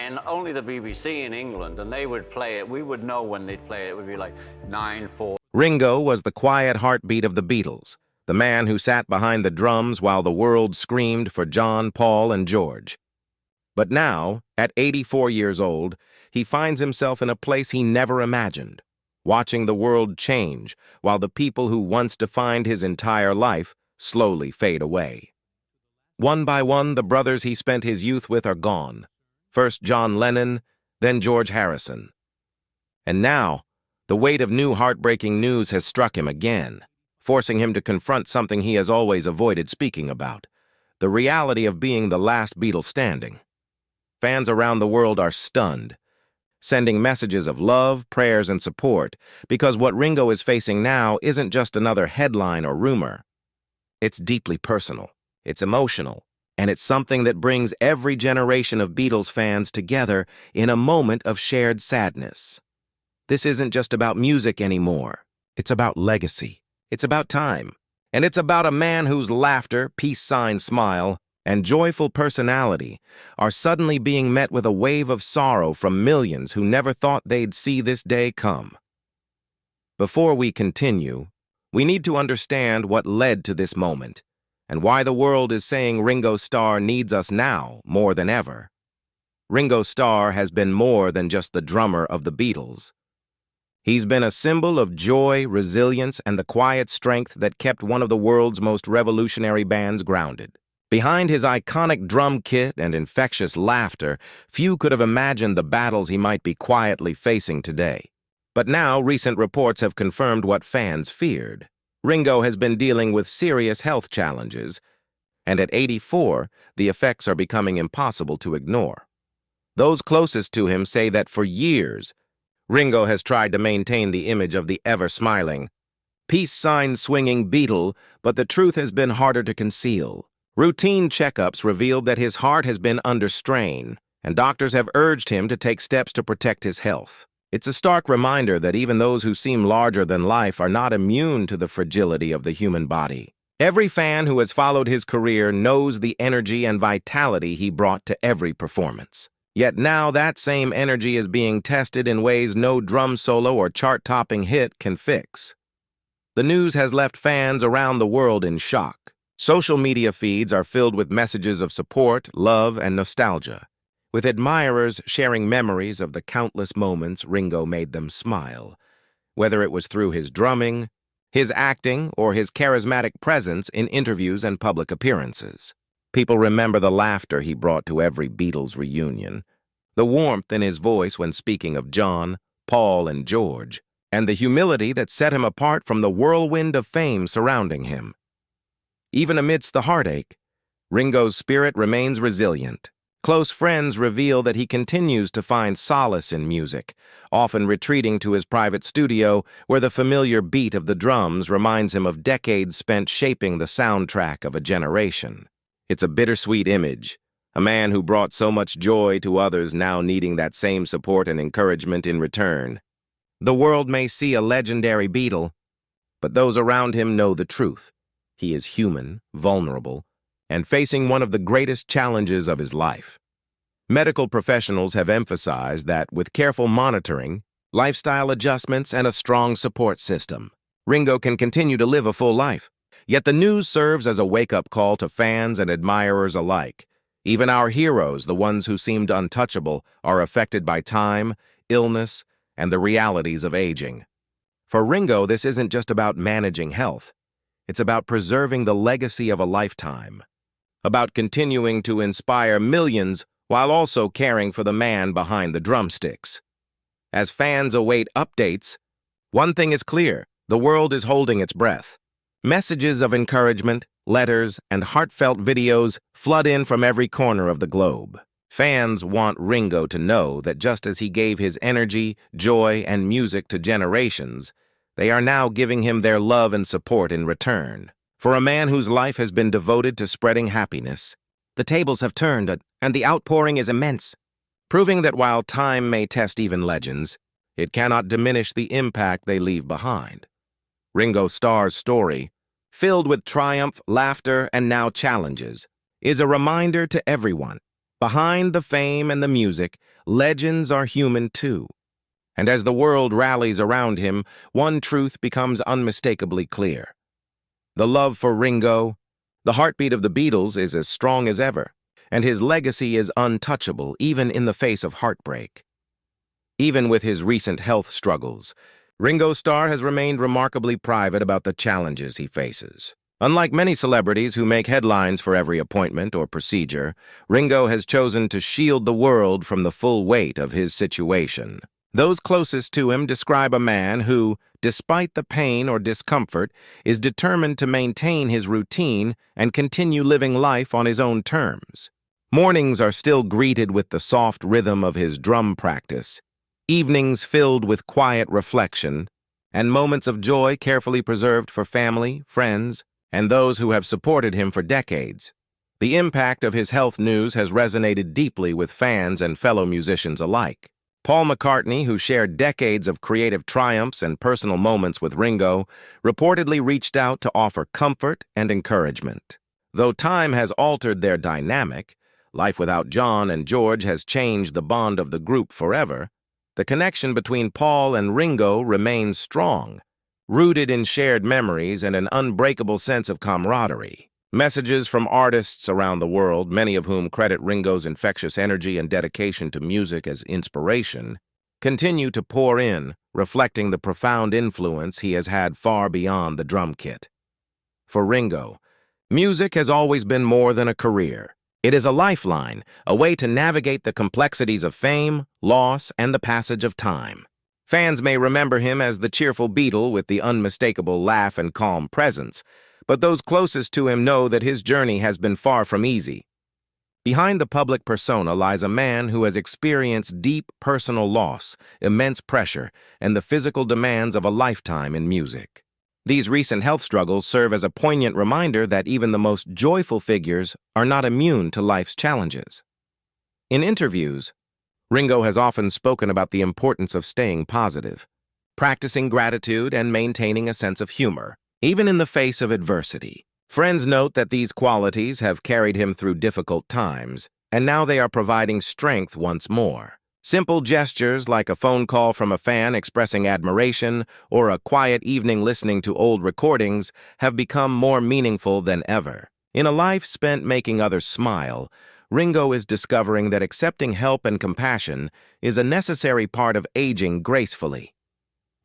and only the BBC in England, and they would play it. We would know when they'd play it. It would be like 9-4. Ringo was the quiet heartbeat of the Beatles, the man who sat behind the drums while the world screamed for John, Paul, and George. But now, at 84 years old, he finds himself in a place he never imagined, watching the world change while the people who once defined his entire life slowly fade away. One by one, the brothers he spent his youth with are gone. First John Lennon, then George Harrison. And now, the weight of new heartbreaking news has struck him again, forcing him to confront something he has always avoided speaking about, the reality of being the last Beatle standing. Fans around the world are stunned, sending messages of love, prayers, and support, because what Ringo is facing now isn't just another headline or rumor. It's deeply personal, it's emotional, and it's something that brings every generation of Beatles fans together in a moment of shared sadness. This isn't just about music anymore. It's about legacy. It's about time. And it's about a man whose laughter, peace sign smile, and joyful personality are suddenly being met with a wave of sorrow from millions who never thought they'd see this day come. Before we continue, we need to understand what led to this moment and why the world is saying Ringo Starr needs us now more than ever. Ringo Starr has been more than just the drummer of the Beatles. He's been a symbol of joy, resilience, and the quiet strength that kept one of the world's most revolutionary bands grounded. Behind his iconic drum kit and infectious laughter, few could have imagined the battles he might be quietly facing today. But now, recent reports have confirmed what fans feared. Ringo has been dealing with serious health challenges, and at 84, the effects are becoming impossible to ignore. Those closest to him say that for years, Ringo has tried to maintain the image of the ever-smiling, peace sign-swinging Beatle, but the truth has been harder to conceal. Routine checkups revealed that his heart has been under strain, and doctors have urged him to take steps to protect his health. It's a stark reminder that even those who seem larger than life are not immune to the fragility of the human body. Every fan who has followed his career knows the energy and vitality he brought to every performance. Yet now that same energy is being tested in ways no drum solo or chart-topping hit can fix. The news has left fans around the world in shock. Social media feeds are filled with messages of support, love, and nostalgia, with admirers sharing memories of the countless moments Ringo made them smile, whether it was through his drumming, his acting, or his charismatic presence in interviews and public appearances. People remember the laughter he brought to every Beatles reunion, the warmth in his voice when speaking of John, Paul, and George, and the humility that set him apart from the whirlwind of fame surrounding him. Even amidst the heartache, Ringo's spirit remains resilient. Close friends reveal that he continues to find solace in music, often retreating to his private studio where the familiar beat of the drums reminds him of decades spent shaping the soundtrack of a generation. It's a bittersweet image, a man who brought so much joy to others now needing that same support and encouragement in return. The world may see a legendary Beatle, but those around him know the truth. He is human, vulnerable, and facing one of the greatest challenges of his life. Medical professionals have emphasized that with careful monitoring, lifestyle adjustments, and a strong support system, Ringo can continue to live a full life. Yet the news serves as a wake-up call to fans and admirers alike. Even our heroes, the ones who seemed untouchable, are affected by time, illness, and the realities of aging. For Ringo, this isn't just about managing health. It's about preserving the legacy of a lifetime, about continuing to inspire millions while also caring for the man behind the drumsticks. As fans await updates, one thing is clear: the world is holding its breath. Messages of encouragement, letters, and heartfelt videos flood in from every corner of the globe. Fans want Ringo to know that just as he gave his energy, joy, and music to generations, they are now giving him their love and support in return. For a man whose life has been devoted to spreading happiness, the tables have turned, and the outpouring is immense, proving that while time may test even legends, it cannot diminish the impact they leave behind. Ringo Starr's story, filled with triumph, laughter, and now challenges, is a reminder to everyone Behind the fame and the music, legends are human too. And as the world rallies around him, one truth becomes unmistakably clear. The love for Ringo, the heartbeat of the Beatles, is as strong as ever, and his legacy is untouchable even in the face of heartbreak. Even with his recent health struggles, Ringo Starr has remained remarkably private about the challenges he faces. Unlike many celebrities who make headlines for every appointment or procedure, Ringo has chosen to shield the world from the full weight of his situation. Those closest to him describe a man who, despite the pain or discomfort, is determined to maintain his routine and continue living life on his own terms. Mornings are still greeted with the soft rhythm of his drum practice, evenings filled with quiet reflection, and moments of joy carefully preserved for family, friends, and those who have supported him for decades. The impact of his health news has resonated deeply with fans and fellow musicians alike. Paul McCartney, who shared decades of creative triumphs and personal moments with Ringo, reportedly reached out to offer comfort and encouragement. Though time has altered their dynamic, life without John and George has changed the bond of the group forever, the connection between Paul and Ringo remains strong, rooted in shared memories and an unbreakable sense of camaraderie. Messages from artists around the world, many of whom credit Ringo's infectious energy and dedication to music as inspiration, continue to pour in, reflecting the profound influence he has had far beyond the drum kit. For Ringo, music has always been more than a career. It is a lifeline, a way to navigate the complexities of fame, loss, and the passage of time. Fans may remember him as the cheerful Beatle with the unmistakable laugh and calm presence, but those closest to him know that his journey has been far from easy. Behind the public persona lies a man who has experienced deep personal loss, immense pressure, and the physical demands of a lifetime in music. These recent health struggles serve as a poignant reminder that even the most joyful figures are not immune to life's challenges. In interviews, Ringo has often spoken about the importance of staying positive, practicing gratitude, and maintaining a sense of humor, even in the face of adversity. Friends note that these qualities have carried him through difficult times, and now they are providing strength once more. Simple gestures like a phone call from a fan expressing admiration or a quiet evening listening to old recordings have become more meaningful than ever. In a life spent making others smile, Ringo is discovering that accepting help and compassion is a necessary part of aging gracefully.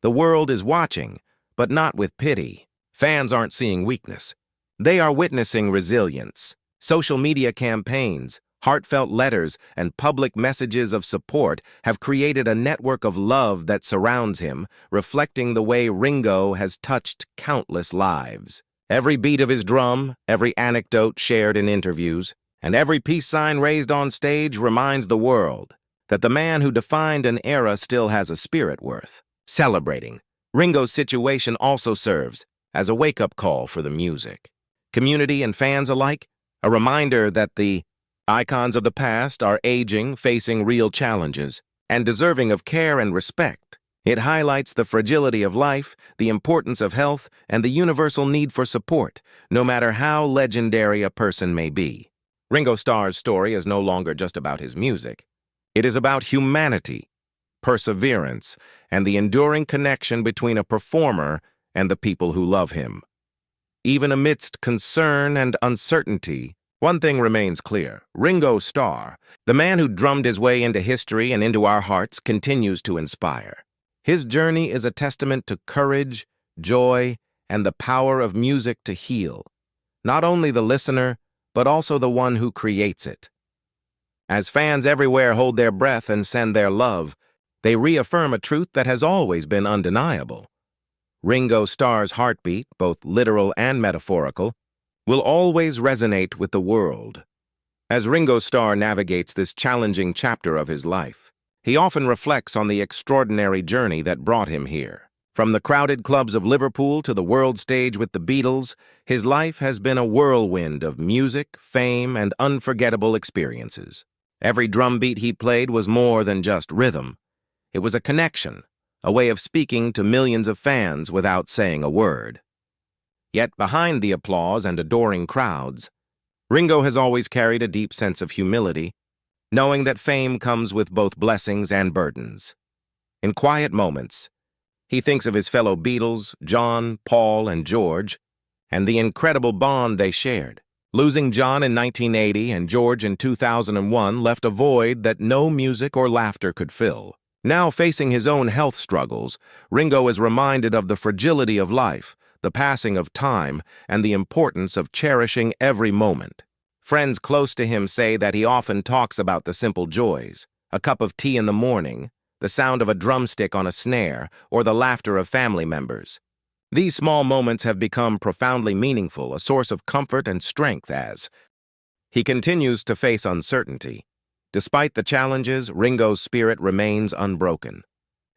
The world is watching, but not with pity. Fans aren't seeing weakness. They are witnessing resilience. Social media campaigns, heartfelt letters, and public messages of support have created a network of love that surrounds him, reflecting the way Ringo has touched countless lives. Every beat of his drum, every anecdote shared in interviews, and every peace sign raised on stage reminds the world that the man who defined an era still has a spirit worth celebrating. Ringo's situation also serves as a wake-up call for the music. Community and fans alike, a reminder that the icons of the past are aging, facing real challenges, and deserving of care and respect. It highlights the fragility of life, the importance of health, and the universal need for support, no matter how legendary a person may be. Ringo Starr's story is no longer just about his music. It is about humanity, perseverance, and the enduring connection between a performer and the people who love him. Even amidst concern and uncertainty, one thing remains clear. Ringo Starr, the man who drummed his way into history and into our hearts, continues to inspire. His journey is a testament to courage, joy, and the power of music to heal, not only the listener, but also the one who creates it. As fans everywhere hold their breath and send their love, they reaffirm a truth that has always been undeniable. Ringo Starr's heartbeat, both literal and metaphorical, will always resonate with the world. As Ringo Starr navigates this challenging chapter of his life, he often reflects on the extraordinary journey that brought him here. From the crowded clubs of Liverpool to the world stage with the Beatles, his life has been a whirlwind of music, fame, and unforgettable experiences. Every drum beat he played was more than just rhythm. It was a connection, a way of speaking to millions of fans without saying a word. Yet behind the applause and adoring crowds, Ringo has always carried a deep sense of humility, knowing that fame comes with both blessings and burdens. In quiet moments, he thinks of his fellow Beatles, John, Paul, and George, and the incredible bond they shared. Losing John in 1980 and George in 2001 left a void that no music or laughter could fill. Now facing his own health struggles, Ringo is reminded of the fragility of life, the passing of time, and the importance of cherishing every moment. Friends close to him say that he often talks about the simple joys: a cup of tea in the morning, the sound of a drumstick on a snare, or the laughter of family members. These small moments have become profoundly meaningful, a source of comfort and strength as he continues to face uncertainty. Despite the challenges, Ringo's spirit remains unbroken.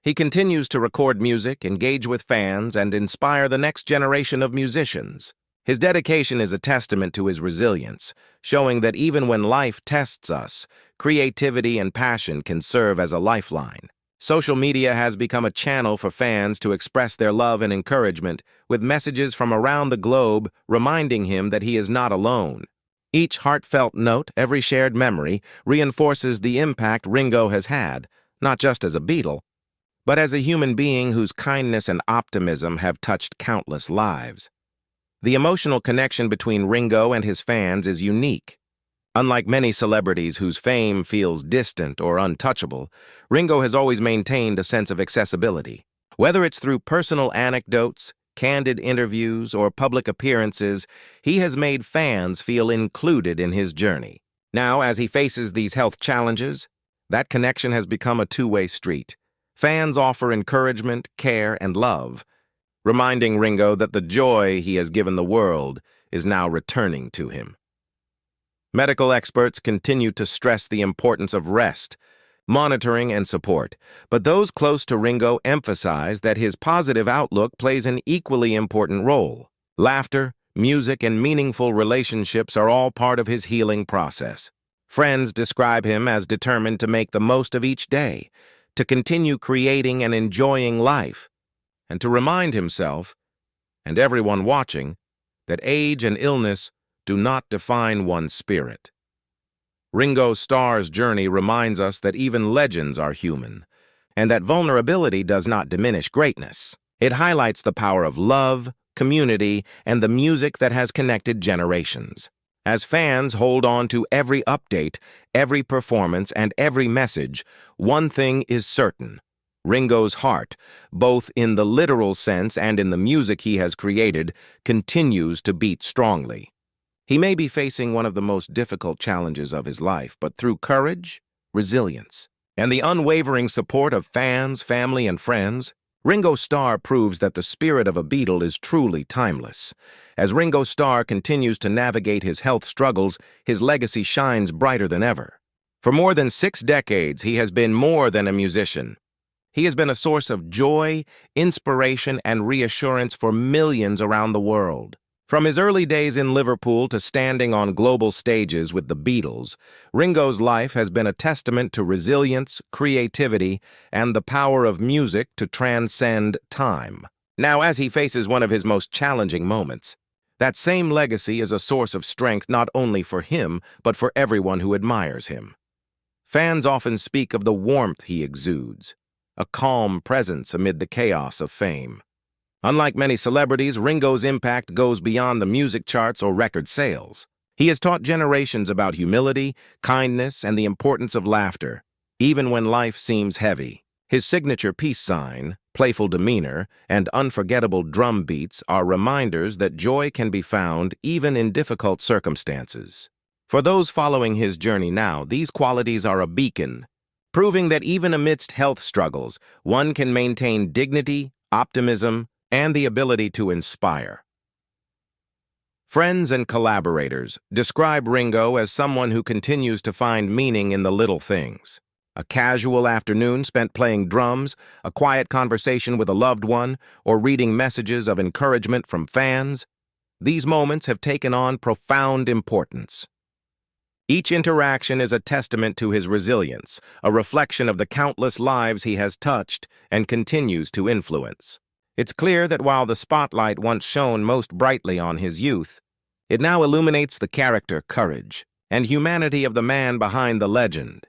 He continues to record music, engage with fans, and inspire the next generation of musicians. His dedication is a testament to his resilience, showing that even when life tests us, creativity and passion can serve as a lifeline. Social media has become a channel for fans to express their love and encouragement, with messages from around the globe reminding him that he is not alone. Each heartfelt note, every shared memory, reinforces the impact Ringo has had, not just as a Beatle, but as a human being whose kindness and optimism have touched countless lives. The emotional connection between Ringo and his fans is unique. Unlike many celebrities whose fame feels distant or untouchable, Ringo has always maintained a sense of accessibility. Whether it's through personal anecdotes, candid interviews, or public appearances, he has made fans feel included in his journey. Now, as he faces these health challenges, that connection has become a two-way street. Fans offer encouragement, care, and love, reminding Ringo that the joy he has given the world is now returning to him. Medical experts continue to stress the importance of rest, monitoring, and support, but those close to Ringo emphasize that his positive outlook plays an equally important role. Laughter, music, and meaningful relationships are all part of his healing process. Friends describe him as determined to make the most of each day, to continue creating and enjoying life, and to remind himself, and everyone watching, that age and illness do not define one's spirit. Ringo Starr's journey reminds us that even legends are human, and that vulnerability does not diminish greatness. It highlights the power of love, community, and the music that has connected generations. As fans hold on to every update, every performance, and every message, one thing is certain: Ringo's heart, both in the literal sense and in the music he has created, continues to beat strongly. He may be facing one of the most difficult challenges of his life, but through courage, resilience, and the unwavering support of fans, family, and friends, Ringo Starr proves that the spirit of a Beatle is truly timeless. As Ringo Starr continues to navigate his health struggles, his legacy shines brighter than ever. For more than 6 decades, he has been more than a musician. He has been a source of joy, inspiration, and reassurance for millions around the world. From his early days in Liverpool to standing on global stages with the Beatles, Ringo's life has been a testament to resilience, creativity, and the power of music to transcend time. Now, as he faces one of his most challenging moments, that same legacy is a source of strength not only for him, but for everyone who admires him. Fans often speak of the warmth he exudes, a calm presence amid the chaos of fame. Unlike many celebrities, Ringo's impact goes beyond the music charts or record sales. He has taught generations about humility, kindness, and the importance of laughter, even when life seems heavy. His signature peace sign, playful demeanor, and unforgettable drum beats are reminders that joy can be found even in difficult circumstances. For those following his journey now, these qualities are a beacon, proving that even amidst health struggles, one can maintain dignity, optimism, and the ability to inspire. Friends and collaborators describe Ringo as someone who continues to find meaning in the little things. A casual afternoon spent playing drums, a quiet conversation with a loved one, or reading messages of encouragement from fans. These moments have taken on profound importance. Each interaction is a testament to his resilience, a reflection of the countless lives he has touched and continues to influence. It's clear that while the spotlight once shone most brightly on his youth, it now illuminates the character, courage, and humanity of the man behind the legend.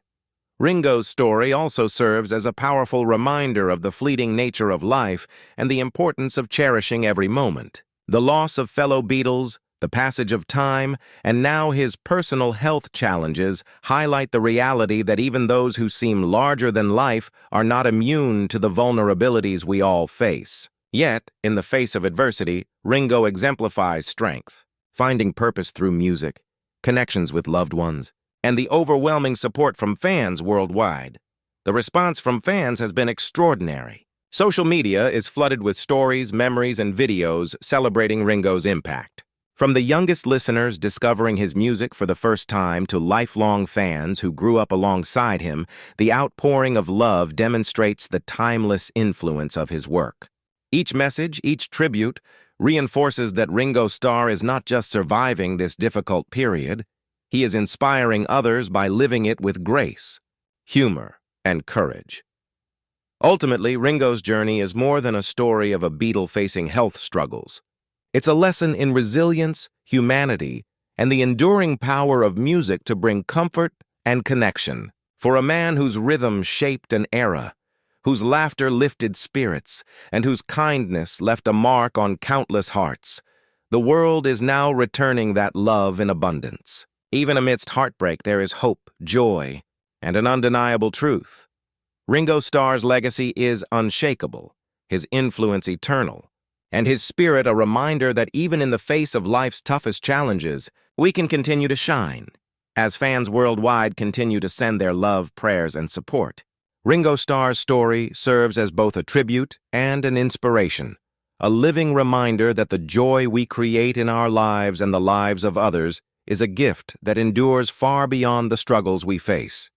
Ringo's story also serves as a powerful reminder of the fleeting nature of life and the importance of cherishing every moment. The loss of fellow Beatles, the passage of time, and now his personal health challenges highlight the reality that even those who seem larger than life are not immune to the vulnerabilities we all face. Yet, in the face of adversity, Ringo exemplifies strength, finding purpose through music, connections with loved ones, and the overwhelming support from fans worldwide. The response from fans has been extraordinary. Social media is flooded with stories, memories, and videos celebrating Ringo's impact. From the youngest listeners discovering his music for the first time to lifelong fans who grew up alongside him, the outpouring of love demonstrates the timeless influence of his work. Each message, each tribute, reinforces that Ringo Starr is not just surviving this difficult period, he is inspiring others by living it with grace, humor, and courage. Ultimately, Ringo's journey is more than a story of a Beatle facing health struggles. It's a lesson in resilience, humanity, and the enduring power of music to bring comfort and connection. For a man whose rhythm shaped an era, whose laughter lifted spirits, and whose kindness left a mark on countless hearts, the world is now returning that love in abundance. Even amidst heartbreak, there is hope, joy, and an undeniable truth. Ringo Starr's legacy is unshakable, his influence eternal, and his spirit a reminder that even in the face of life's toughest challenges, we can continue to shine. As fans worldwide continue to send their love, prayers, and support, Ringo Starr's story serves as both a tribute and an inspiration, a living reminder that the joy we create in our lives and the lives of others is a gift that endures far beyond the struggles we face.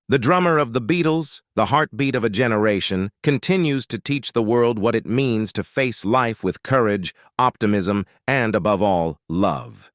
The drummer of the Beatles, the heartbeat of a generation, continues to teach the world what it means to face life with courage, optimism, and, above all, love.